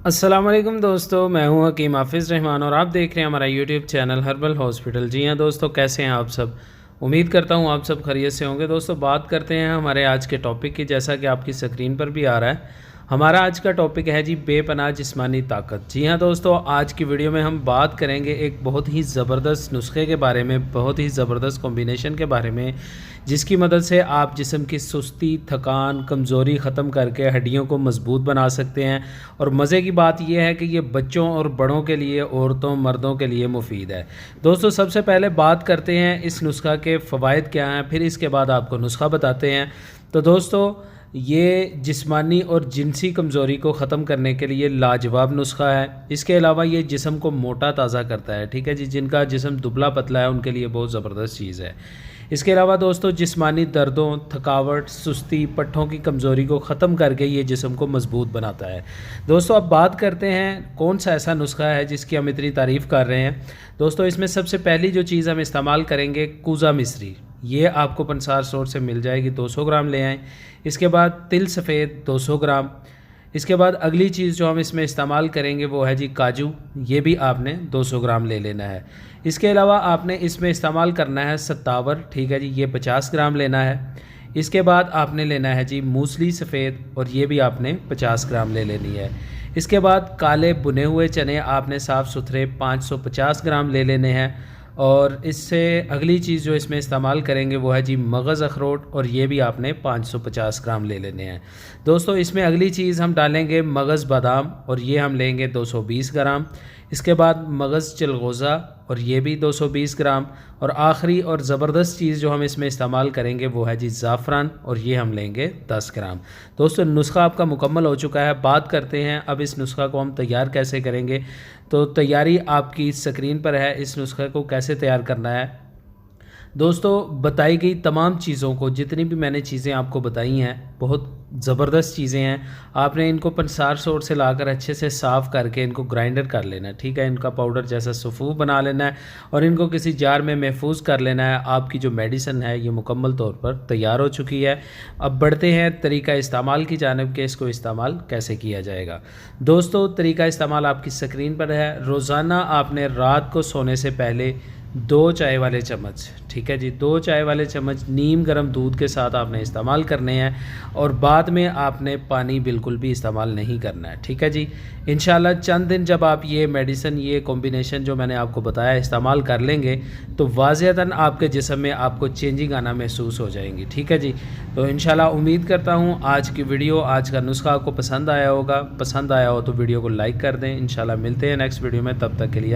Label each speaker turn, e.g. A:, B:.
A: अस्सलाम वालेकुम दोस्तों, मैं हूं हकीम हाफिज़ रहमान और आप देख रहे हैं हमारा यूट्यूब चैनल हर्बल हॉस्पिटल। जी हां दोस्तों, कैसे हैं आप सब? उम्मीद करता हूं आप सब खैरियत से होंगे। दोस्तों, बात करते हैं हमारे आज के टॉपिक की। जैसा कि आपकी स्क्रीन पर भी आ रहा है, हमारा आज का टॉपिक है जी बेपनाह जिस्मानी ताकत। जी हाँ दोस्तों, आज की वीडियो में हम बात करेंगे एक बहुत ही ज़बरदस्त नुस्खे के बारे में, बहुत ही ज़बरदस्त कॉम्बिनेशन के बारे में, जिसकी मदद से आप जिस्म की सुस्ती, थकान, कमज़ोरी ख़त्म करके हड्डियों को मज़बूत बना सकते हैं। और मज़े की बात यह है कि ये बच्चों और बड़ों के लिए, औरतों मर्दों के लिए मुफीद है। दोस्तों, सबसे पहले बात करते हैं इस नुस्खा के फ़वाइद क्या हैं, फिर इसके बाद आपको नुस्खा बताते हैं। तो दोस्तों, ये जिस्मानी और जिनसी कमज़ोरी को ख़त्म करने के लिए लाजवाब नुस्खा है। इसके अलावा ये जिस्म को मोटा ताज़ा करता है। ठीक है जी, जिनका जिस्म दुबला पतला है उनके लिए बहुत ज़बरदस्त चीज़ है। इसके अलावा दोस्तों, जिस्मानी दर्दों, थकावट, सुस्ती, पट्ठों की कमज़ोरी को ख़त्म करके ये जिस्म को मज़बूत बनाता है। दोस्तों, अब बात करते हैं कौन सा ऐसा नुस्खा है जिसकी हम इतनी तारीफ़ कर रहे हैं। दोस्तों, इसमें सबसे पहली जो चीज़ हम इस्तेमाल करेंगे, कूज़ा मिश्री। ये आपको पंसार स्टोर से मिल जाएगी, 200 ग्राम ले आएँ। इसके बाद तिल सफ़ेद 200 ग्राम। इसके बाद अगली चीज़ जो हम इसमें इस्तेमाल करेंगे वो है जी काजू। ये भी आपने 200 ग्राम ले लेना है। इसके अलावा आपने इसमें इस्तेमाल करना है सत्तावर। ठीक है जी, ये 50 ग्राम लेना है। इसके बाद आपने लेना है जी मूसली सफ़ेद, और ये भी आपने 50 ग्राम ले लेनी है। इसके बाद काले बुने हुए चने आपने साफ़ सुथरे 550 ग्राम ले लेने हैं। और इससे अगली चीज़ जो इसमें इस्तेमाल करेंगे वो है जी मगज़ अखरोट, और ये भी आपने 550 ग्राम ले लेने हैं। दोस्तों, इसमें अगली चीज़ हम डालेंगे मगज़ बादाम, और ये हम लेंगे 220 ग्राम। इसके बाद मगज़ चिलगोज़ा, और ये भी 220 ग्राम। और आखिरी और ज़बरदस्त चीज़ जो हम इसमें इस्तेमाल करेंगे वो है जी ज़ाफ़रान, और ये हम लेंगे 10 ग्राम। दोस्तों, नुस्खा आपका मुकम्मल हो चुका है। बात करते हैं अब इस नुस्खा को हम तैयार कैसे करेंगे। तो तैयारी आपकी स्क्रीन पर है। इस नुस्खे को कैसे तैयार करना है, दोस्तों, बताई गई तमाम चीज़ों को, जितनी भी मैंने चीज़ें आपको बताई हैं, बहुत ज़बरदस्त चीज़ें हैं। आपने इनको पंसार सोट से लाकर अच्छे से साफ़ करके इनको ग्राइंडर कर लेना है। ठीक है, इनका पाउडर जैसा सफ़ूफ बना लेना है, और इनको किसी जार में महफूज कर लेना है। आपकी जो मेडिसिन है ये मुकम्मल तौर पर तैयार हो चुकी है। अब बढ़ते हैं तरीका इस्तेमाल की जानिब के, इसको इस्तेमाल कैसे किया जाएगा। दोस्तों, तरीका इस्तेमाल आपकी स्क्रीन पर है। रोज़ाना आपने रात को सोने से पहले 2 चाय वाले चम्मच, ठीक है जी, 2 चाय वाले चम्मच नीम गर्म दूध के साथ आपने इस्तेमाल करने हैं। और बाद में आपने पानी बिल्कुल भी इस्तेमाल नहीं करना है। ठीक है जी, इंशाल्लाह चंद दिन जब आप ये मेडिसिन, ये कॉम्बिनेशन जो मैंने आपको बताया इस्तेमाल कर लेंगे, तो वाज़हतन आपके जिस्म में आपको चेंजिंग आना महसूस हो जाएंगी। ठीक है जी, तो इंशाल्लाह उम्मीद करता हूँ आज की वीडियो, आज का नुस्खा आपको पसंद आया होगा। पसंद आया हो तो वीडियो को लाइक कर दें। इंशाल्लाह मिलते हैं नेक्स्ट वीडियो में, तब तक के लिए